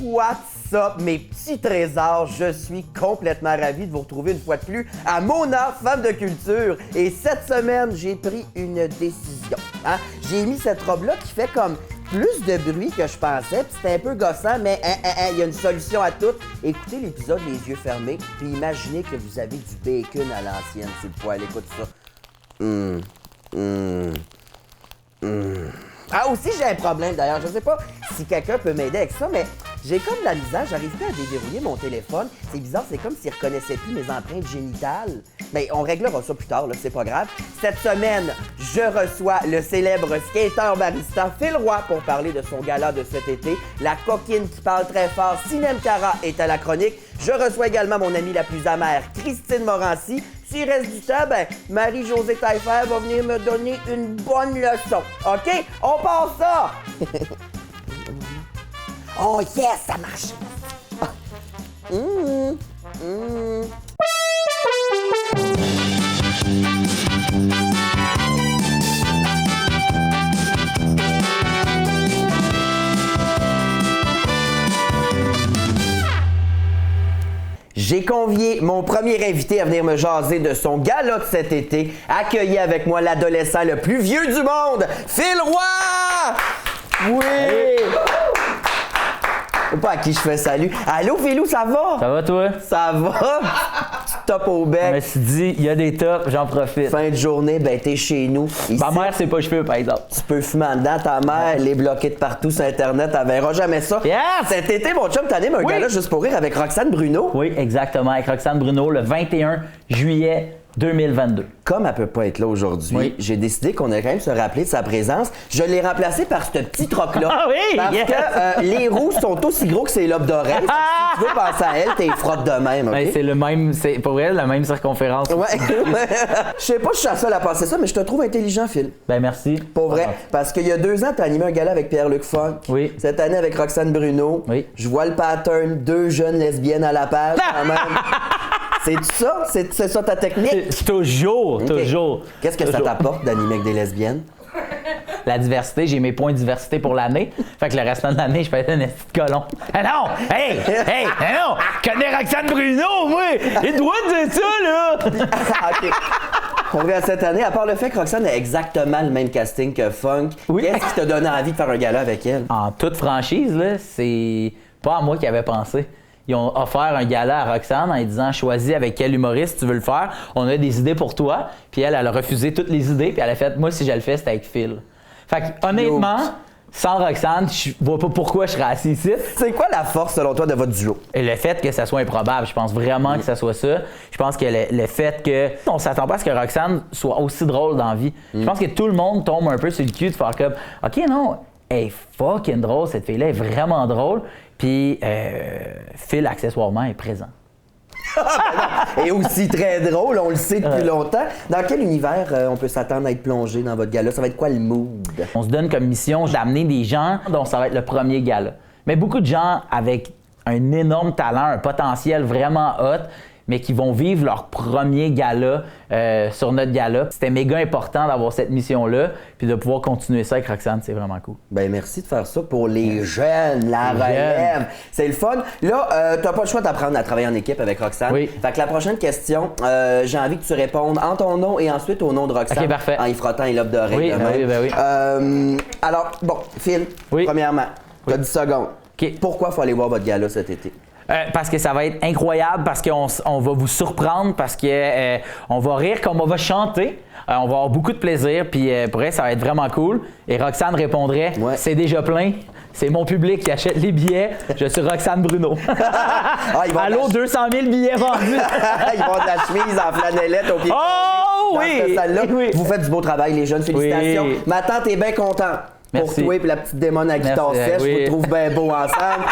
What's up, mes petits trésors? Je suis complètement ravi de vous retrouver une fois de plus à Mona, femme de culture. Et cette semaine, j'ai pris une décision. Hein? J'ai mis cette robe-là qui fait comme plus de bruit que je pensais, puis c'était un peu gossant, mais il y a une solution à tout. Écoutez l'épisode les yeux fermés, puis imaginez que vous avez du bacon à l'ancienne sur le poêle. Écoute ça. Ah, aussi, j'ai un problème d'ailleurs. Je sais pas si quelqu'un peut m'aider avec ça, mais j'ai comme de la misère. J'arrive pas à déverrouiller mon téléphone. C'est bizarre, c'est comme s'il reconnaissait plus mes empreintes génitales. Mais on réglera ça plus tard, là, c'est pas grave. Cette semaine, je reçois le célèbre skater barista Phil Roy pour parler de son gala de cet été. La coquine qui parle très fort, Sinem Cara, est à la chronique. Je reçois également mon amie la plus amère, Christine Morancy. S'il reste du temps, ben, Marie-Josée Taillefer va venir me donner une bonne leçon. OK? On passe ça! Oh yes, ça marche! J'ai convié mon premier invité à venir me jaser de son gala de cet été. Accueilli avec moi l'adolescent le plus vieux du monde, Phil Roy! Oui! Pas à qui je fais salut. Allô, Philou, ça va? Ça va, toi? Ça va? Tu top au bec. Je me suis dit, il y a des tops, j'en profite. Fin de journée, ben t'es chez nous. Ici, Ma mère, c'est pas cheveux, par exemple. tu peux fumer en dedans, ta mère, les bloquer de partout sur Internet, elle verra jamais ça. Yes! Cet été, mon chum, t'animes un Oui. gala juste pour rire avec Roxane Bruno. Oui, exactement, avec Roxane Bruno, le 21 juillet 2022. Comme elle peut pas être là aujourd'hui, Oui. j'ai décidé qu'on allait quand même se rappeler de sa présence. Je l'ai remplacé par ce petit troc-là. Ah oui, Parce yes! que les roues sont aussi gros que ses lobes d'oreilles. Fait que si tu veux penser à elle, t'es frotte de même, OK? Ouais, c'est le même, c'est pour elle la même circonférence. Ouais. Je sais pas si je suis la seule à penser ça, mais je te trouve intelligent, Phil. Ben merci. Pour vrai. Parce qu'il y a 2 ans, t'as animé un gala avec Pierre-Luc Funk. Oui. Cette année avec Roxane Bruno. Oui. Je vois le pattern, 2 jeunes lesbiennes à la page quand même. C'est ça? C'est ça ta technique? Toujours, Ok. toujours. Qu'est-ce que ça Toujours. t'apporte d'animer avec des lesbiennes? La diversité, j'ai mes points de diversité pour l'année. Fait que le restant de l'année, je fais un petit colon. Ah non! Hey! Hey! Ah non! Je connais Roxane Bruno, moi! Il doit dire ça, là! OK. Pour vrai, cette année, à part le fait que Roxane a exactement le même casting que Funk, Oui. qu'est-ce qui t'a donné envie de faire un gala avec elle? En toute franchise, là, c'est pas à moi qui avait pensé. Ils ont offert un gala à Roxane en lui disant « Choisis avec quel humoriste tu veux le faire. On a des idées pour toi. » Puis elle a refusé toutes les idées. Puis elle a fait « Moi, si je le fais, c'est avec Phil. » Fait que, honnêtement, sans Roxane, je vois pas pourquoi je serais assis ici. C'est quoi la force, selon toi, de votre duo? Et le fait que ça soit improbable, je pense vraiment que ça soit ça. Je pense que le fait que on s'attend pas à ce que Roxane soit aussi drôle dans la vie. Je pense que tout le monde tombe un peu sur le cul de faire comme « OK, non, elle est fucking drôle, cette fille-là est vraiment drôle. » Puis Phil, accessoirement, est présent. Et aussi très drôle, on le sait depuis longtemps. Dans quel univers on peut s'attendre à être plongé dans votre gala? Ça va être quoi le mood? On se donne comme mission d'amener des gens dont ça va être le premier gala. Mais beaucoup de gens avec un énorme talent, un potentiel vraiment hot, mais qui vont vivre leur premier gala sur notre gala. C'était méga important d'avoir cette mission-là, puis de pouvoir continuer ça avec Roxane, c'est vraiment cool. Ben merci de faire ça pour les jeunes, la relève. C'est le fun. Là, t'as pas le choix d'apprendre à travailler en équipe avec Roxane. Oui. Fait que la prochaine question, j'ai envie que tu répondes en ton nom et ensuite au nom de Roxane. Ok, parfait. En y frottant les lobes d'oreilles. Oui, de ben même. oui, ben oui. Alors, bon, Phil, Oui. premièrement, t'as Oui. 10 secondes. OK. Pourquoi faut aller voir votre gala cet été? Parce que ça va être incroyable, parce qu'on va vous surprendre, parce que on va rire comme on va chanter. On va avoir beaucoup de plaisir, puis pour elle, ça va être vraiment cool. Et Roxane répondrait Ouais. C'est déjà plein. C'est mon public qui achète les billets. Je suis Roxane Bruno. Ils vont Allô, 200 000 billets vendus. Ils vont de la chemise en flanellette au pied. Oh dans oui! cette salle-là. Oui. Vous faites du beau travail, les jeunes. Félicitations. Oui. Ma tante est bien contente. Pour Merci. toi et la petite démon à guitare Merci, sèche, oui. je vous trouve bien beau ensemble.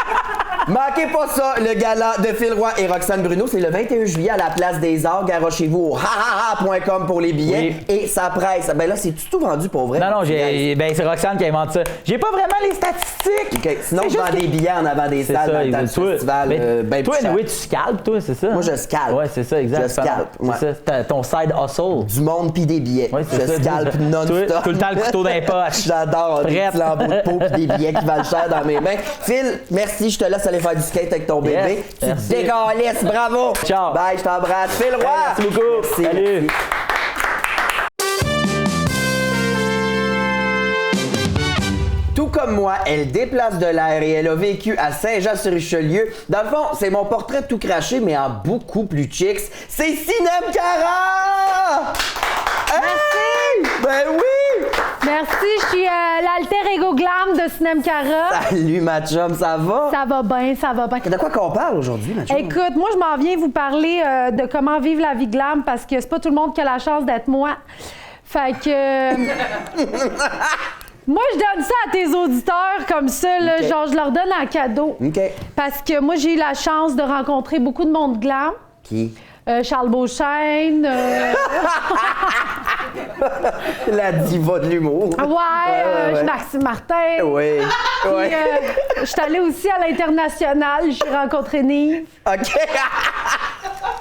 Manquez pas ça, le gala de Phil Roy et Roxane Bruno. C'est le 21 juillet à la Place des Arts. Garochez-vous au hahaha.com pour les billets. Oui. Et ça presse. Ben là, c'est tout vendu pour vrai. Non, c'est Roxane qui invente ça. J'ai pas vraiment les statistiques. OK. Sinon, C'est je vends juste des billets en avant des C'est salles ça, dans le temps du toi, festival. mais Ben toi, plus cher. anyway, tu scalpes, toi, c'est ça? Moi, hein? je scalpe. Ouais, c'est ça, exact. Je scalpe, ouais. C'est ça, ton side hustle. Du monde pis des billets. Ouais, c'est je ça, scalpe toi, non-stop. tout le temps le couteau dans les poches. J'adore des Prête. petits lambeaux de peau pis des billets qui valent cher dans mes mains. Phil, merci, je te laisse aller aller faire du skate avec ton bébé. Yes, Tu merci. décalisses, bravo! Ciao. Bye, je t'embrasse. Phil Roy! Merci beaucoup. Merci, Salut. merci. Tout comme moi, elle déplace de l'air et elle a vécu à Saint-Jean-sur-Richelieu. Dans le fond, c'est mon portrait tout craché, mais en beaucoup plus chicks. C'est Sinem Cara! Hey! Ben oui! Merci, je suis l'alter ego glam de Sinem Cara. Salut, ma chum, ça va? Ça va bien, ça va bien. De quoi qu'on parle aujourd'hui, ma chum? Écoute, moi, je m'en viens vous parler de comment vivre la vie glam parce que c'est pas tout le monde qui a la chance d'être moi. Fait que... moi, je donne ça à tes auditeurs comme ça, là, OK. genre je leur donne en cadeau. OK. Parce que moi, j'ai eu la chance de rencontrer beaucoup de monde glam. Qui? Charles Beauchesne. La diva de l'humour. Ouais, Maxime Martin. Oui. Puis, Oui. je suis allée aussi à l'international, j'ai rencontré Nive. OK.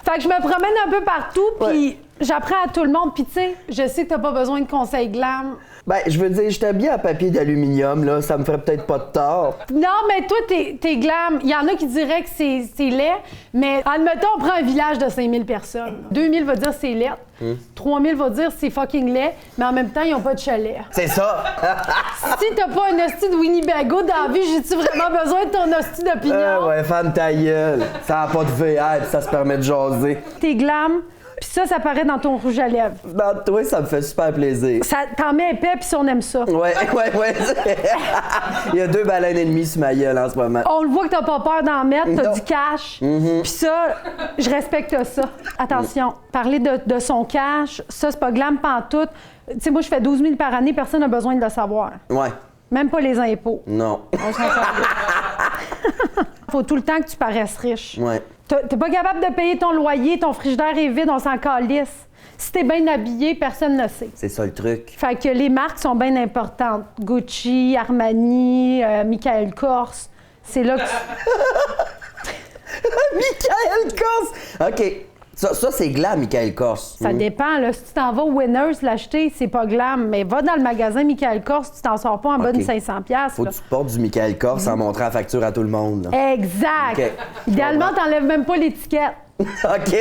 Fait que je me promène un peu partout, puis j'apprends à tout le monde. Puis tu sais, je sais que t'as pas besoin de conseils glam. Ben, je veux dire, j'étais bien à papier d'aluminium, là. Ça me ferait peut-être pas de tort. Non, mais toi, t'es glam. Il y en a qui diraient que c'est laid, mais admettons, on prend un village de 5000 personnes. 2000 va dire c'est laid. 3000 va dire c'est fucking laid, mais en même temps, ils ont pas de chalet. C'est ça. Si t'as pas un hostie de Winnebago dans la vie, j'ai-tu vraiment besoin de ton hostie d'opinion? Ouais, femme ta gueule. Ça a pas de VR, puis ça se permet de jaser. T'es glam, puis ça paraît dans ton rouge à lèvres. Ben, toi, ça me fait super plaisir. Ça t'en met épais, puis ça, on aime ça. Ouais. Il y a 2 baleines ennemies sur ma gueule en ce moment. On le voit que t'as pas peur d'en mettre, t'as Non. du cash. Puis ça, je respecte ça. Attention, parler de son cash, ça, c'est pas glam pantoute. Tu sais, moi, je fais 12 000 par année, personne n'a besoin de le savoir. Ouais. Même pas les impôts. Non. On s'en calisse. Faut tout le temps que tu paraisses riche. Ouais. T'es pas capable de payer ton loyer, ton frigidaire est vide, on s'en calisse. Si t'es bien habillé, personne ne le sait. C'est ça le truc. Fait que les marques sont bien importantes. Gucci, Armani, Michael Kors. C'est là que Michael Kors! OK. Ça c'est glam, Michael Kors. ça dépend. Là. Si tu t'en vas au Winners l'acheter, c'est pas glam. Mais va dans le magasin Michael Kors, tu t'en sors pas en bas de OK. 500$. Faut que tu portes du Michael Kors sans montrer la facture à tout le monde. Là. Exact. OK. Idéalement, t'enlèves même pas l'étiquette. OK.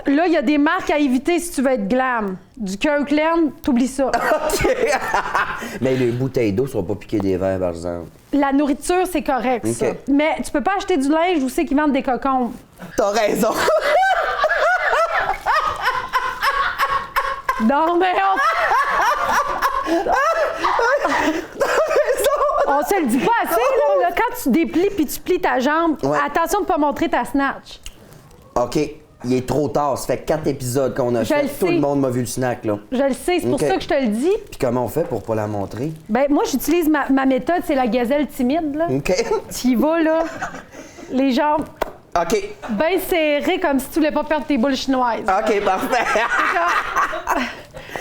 Là, il y a des marques à éviter si tu veux être glam. Du Kirkland, t'oublies ça. OK. Mais les bouteilles d'eau sont pas piquées des verres, par exemple. La nourriture, c'est correct, ça. OK. Mais tu peux pas acheter du linge où c'est qu'ils vendent des cocombes. T'as raison. Non, mais on se le dit pas assez, là. Quand tu déplies puis tu plies ta jambe, Ouais. attention de pas montrer ta snatch. OK. Il est trop tard. Ça fait 4 épisodes qu'on a Je fait. le Tout sais. le monde m'a vu le snack, là. Je le sais, c'est pour OK. ça que je te le dis. Puis comment on fait pour pas la montrer? Ben moi, j'utilise ma méthode, c'est la gazelle timide, là. OK. Tu y vas, là, les jambes OK. bien serrées comme si tu voulais pas perdre tes boules chinoises. OK, parfait.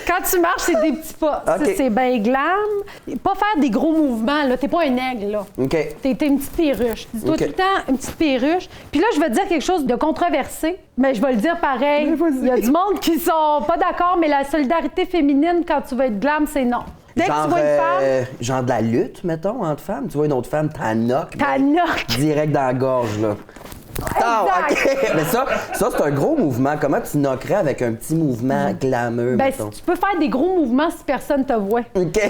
Quand tu marches, c'est des petits pas. Ça, OK. c'est bien glam. Pas faire des gros mouvements, là. T'es pas un aigle, là. OK. T'es une petite perruche. Dis-toi OK. tout le temps une petite perruche. Puis là, je vais te dire quelque chose de controversé, mais je vais le dire pareil. Mais vas-y. Il y a du monde qui sont pas d'accord, mais la solidarité féminine, quand tu vas être glam, c'est non. Dès que tu vois une femme, genre de la lutte, mettons, entre femmes. Tu vois une autre femme, t'en knock. t'as knock. Direct dans la gorge, là. Ah, Exact. OK. Mais ça c'est un gros mouvement. Comment tu knockerais avec un petit mouvement glamour, Ben, mettons? tu peux faire des gros mouvements si personne te voit. OK.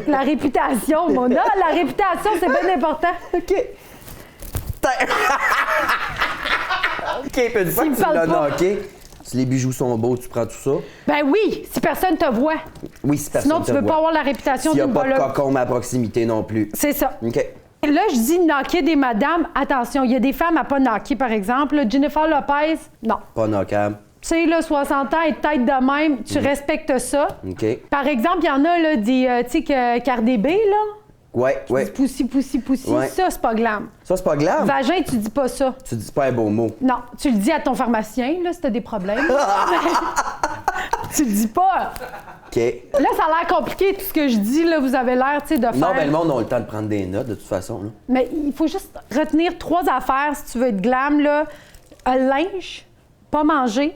La réputation, Mona, la réputation, c'est bien important. OK. OK, puis une fois S'il que me tu l'as parle pas. knocké, si les bijoux sont beaux, tu prends tout ça. Ben oui, si personne te voit. Oui, si personne Sinon, tu te veux voit. pas avoir la réputation S'il n'y a d'une pas de voleuse. cocon à proximité non plus. C'est ça. OK. Là, je dis knocker des madames. Attention, il y a des femmes à pas knocker, par exemple. Là, Jennifer Lopez, non. Pas knockable. Tu sais, là, 60 ans et tête de même, tu respectes ça. OK. Par exemple, il y en a, là, des, tu sais, que Cardi B, là. Ouais, ouais. Poussi, poussi, poussi. Ouais. Ça, c'est pas glam. Ça, c'est pas glam. Vagin, tu dis pas ça. Tu dis pas un beau mot. Non, tu le dis à ton pharmacien, là, si t'as des problèmes. Tu le dis pas. OK. Là, ça a l'air compliqué, tout ce que je dis, là, vous avez l'air, tu sais, de faire... Non, ben le monde a le temps de prendre des notes, de toute façon. Là. Mais il faut juste retenir 3 affaires si tu veux être glam, là. Un linge, pas manger.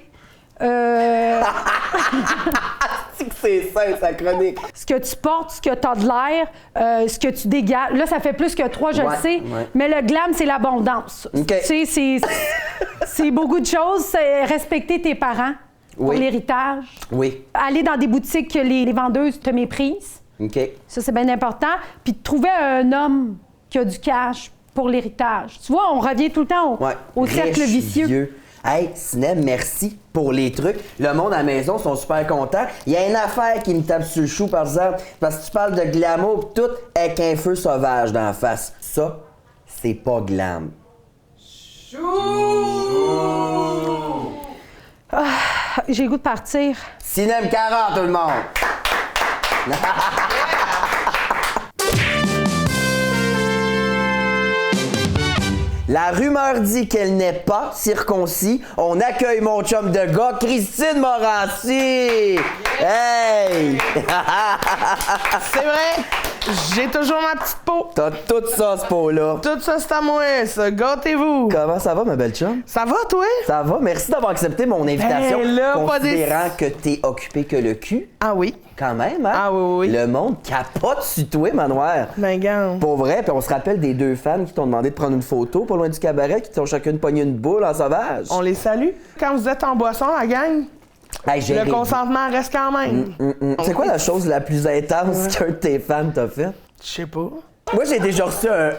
C'est ça, sa chronique. Ce que tu portes, ce que tu as de l'air, ce que tu dégages. Là, ça fait plus que 3, je le sais. Ouais. Mais le glam, c'est l'abondance. OK. Tu sais, c'est beaucoup de choses. C'est respecter tes parents pour l'héritage. Oui. Aller dans des boutiques que les vendeuses te méprisent. OK. Ça, c'est bien important. Puis de trouver un homme qui a du cash pour l'héritage. Tu vois, on revient tout le temps au cercle Riche, vicieux. vieux. Hey, Sinem, merci pour les trucs. Le monde à la maison sont super contents. Il y a une affaire qui me tape sur le chou, par exemple, parce que tu parles de glamour pis tout avec un feu sauvage dans la face. Ça, c'est pas glam. J'ai le goût de partir. Sinem 40, tout le monde! La rumeur dit qu'elle n'est pas circoncis. On accueille mon chum de gars, Christine Morancy! Hey! C'est vrai, j'ai toujours ma petite peau. T'as tout ça, ce pot-là. Tout ça, c'est à moi, ça. Gâtez-vous. Comment ça va, ma belle chum? Ça va, toi? Ça va? Merci d'avoir accepté mon invitation. Ben là, pas considérant que t'es occupé que le cul. Ah oui? Quand même, hein? Ah oui. Le monde capote sur toi, Manoir. Ben, gang. Pour vrai, puis on se rappelle des deux fans qui t'ont demandé de prendre une photo pas loin du cabaret, qui t'ont chacune pogné une boule en sauvage. On les salue. Quand vous êtes en boisson, la gang, Hey, j'ai le rêvé. consentement reste quand même. C'est quoi la chose la plus intense qu'un de tes fans t'a fait? Je sais pas. Moi, j'ai déjà reçu un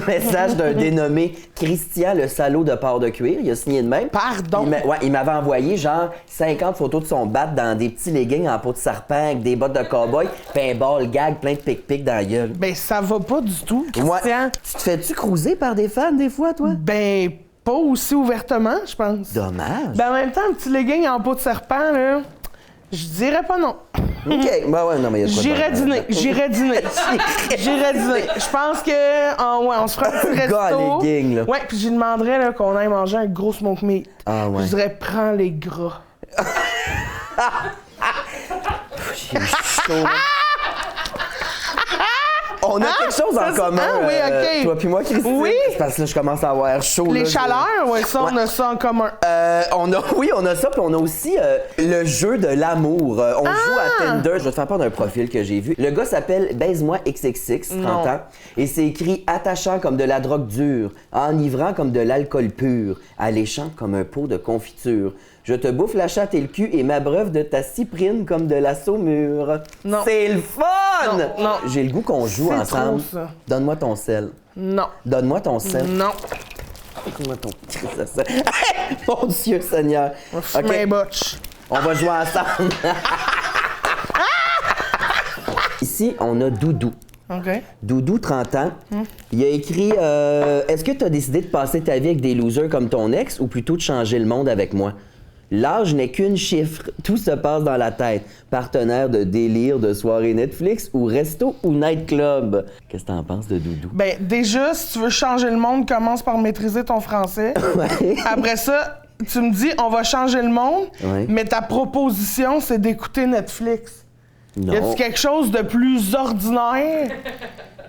message d'un dénommé Christian le salaud de port de cuir. Il a signé de même. Pardon? Il m'avait envoyé genre 50 photos de son bat dans des petits leggings en peau de serpent avec des bottes de cow-boy, puis un ball gag plein de pic-pic dans la gueule. Ben, ça va pas du tout, Ouais. Christian. Tu te fais-tu cruiser par des fans des fois, toi? Ben, pas aussi ouvertement, je pense. Dommage. Ben, en même temps, un petit legging en peau de serpent, là, je dirais pas non. OK. Ben ouais, non, mais il y a J'irais dîner. Je pense que, on se fera un petit Gars, resto. les gangs, là. Ouais, puis je lui demanderais là, qu'on aille manger un gros smoke meat. Ah ouais. Je dirais, prends les gras. J'ai chaud. On a quelque chose en commun, oui, OK. toi puis moi, Christine. Oui. C'est parce que là, je commence à avoir chaud. Les là, chaleurs, ouais, ça, on a ça en commun. on a ça, puis on a aussi le jeu de l'amour. On joue à Tinder. Je vais te faire part d'un profil que j'ai vu. Le gars s'appelle Baise-moi XXX, 30 Non. ans. Et c'est écrit attachant comme de la drogue dure, enivrant comme de l'alcool pur, alléchant comme un pot de confiture. Je te bouffe la chatte et le cul et m'abreuve de ta cyprine comme de la saumure. Non. C'est le fun! Non. J'ai le goût qu'on joue C'est ensemble. trop, ça. Donne-moi ton sel. Non. Donne-moi ton sel. Non. Donne-moi ton sel. Mon Dieu Seigneur. On fume OK. un botch. On va jouer ensemble. Ici, on a Doudou. OK. Doudou, 30 ans. Il a écrit est-ce que tu as décidé de passer ta vie avec des losers comme ton ex ou plutôt de changer le monde avec moi? L'âge n'est qu'une chiffre. Tout se passe dans la tête. Partenaire de délire, de soirée Netflix ou resto ou nightclub. Qu'est-ce que t'en penses de Doudou? Ben, déjà, si tu veux changer le monde, commence par maîtriser ton français. Ouais. Après ça, tu me dis, on va changer le monde, Ouais. mais ta proposition, c'est d'écouter Netflix. Non. Y a-tu quelque chose de plus ordinaire,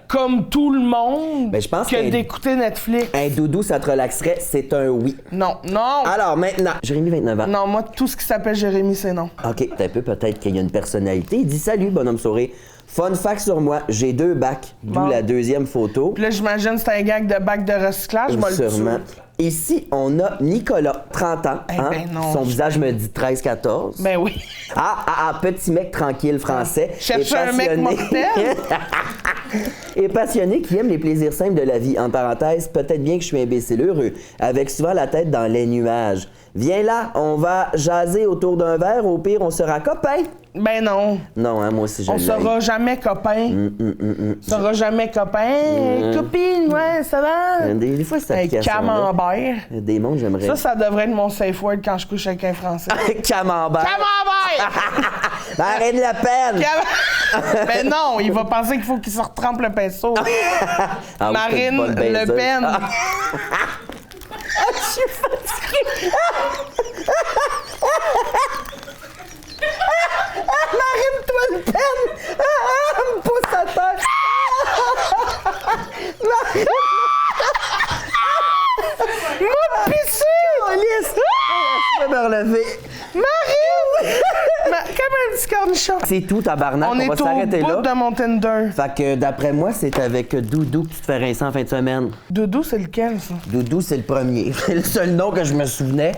comme tout le monde, Ben, je pense que qu'un- d'écouter Netflix? Un doudou, ça te relaxerait, c'est un oui. Non, non! Alors maintenant, Jérémy, 29 ans. Non, moi, tout ce qui s'appelle Jérémy, c'est non. OK, t'as un peu peut-être qu'il y a une personnalité. Il dit salut, bonhomme sourire. Fun fact sur moi, j'ai 2 bacs, d'où Bon. la deuxième photo. Puis là, j'imagine que c'est un gag de bac de recyclage, moi, le Sûrement. tuer. Ici, on a Nicolas, 30 ans. Eh hein? ben non. Son visage me dit 13-14. Ben oui. Petit mec tranquille français. Cherche et un mec passionné- mortel. Et passionné qui aime les plaisirs simples de la vie. En parenthèse, peut-être bien que je suis imbécile heureux, avec souvent la tête dans les nuages. Viens là, on va jaser autour d'un verre, au pire, on sera copains. Ben non. Non, hein, moi aussi, je On l'aime. sera jamais copains. On sera jamais copains. Copine, ouais, ça va? Des fois, c'est Un camembert. Des mondes, j'aimerais. Ça devrait être mon safe word quand je couche avec un Français. Camembert. Camembert! Marine Le Pen. Ben non, il va penser qu'il faut qu'il se retrempe le pinceau. Ah, oui, c'est Marine une bonne Le baiseuse. Pen. Je suis fatiguée. Marine-toi Le Pen. Me pousse à terre. Marine. Moi, pissé! Lisse. Je peux me relever. Marine! un petit cornichon. C'est tout, tabarnak. On est va au s'arrêter bout là. de mon Tinder. Fait que d'après moi, c'est avec Doudou que tu te fais rincer en fin de semaine. Doudou, c'est lequel, ça? Doudou, c'est le premier. C'est le seul nom que je me souvenais.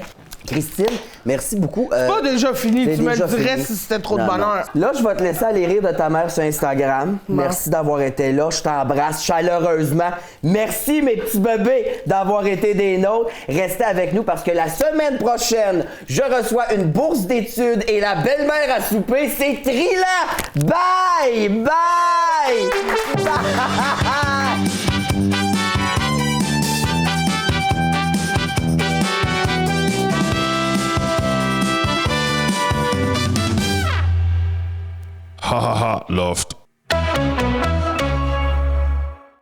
Christine, merci beaucoup. C'est pas déjà fini. c'est Tu me déjà le dirais fini. si c'était trop de Non, bonheur. non. Là, je vais te laisser aller rire de ta mère sur Instagram. Merci d'avoir été là. Je t'embrasse chaleureusement. Merci, mes petits bébés, d'avoir été des nôtres. Restez avec nous parce que la semaine prochaine, je reçois une bourse d'études et la belle-mère à souper. C'est Trila! Bye! Bye! Bye! Ha ha ha, Loft.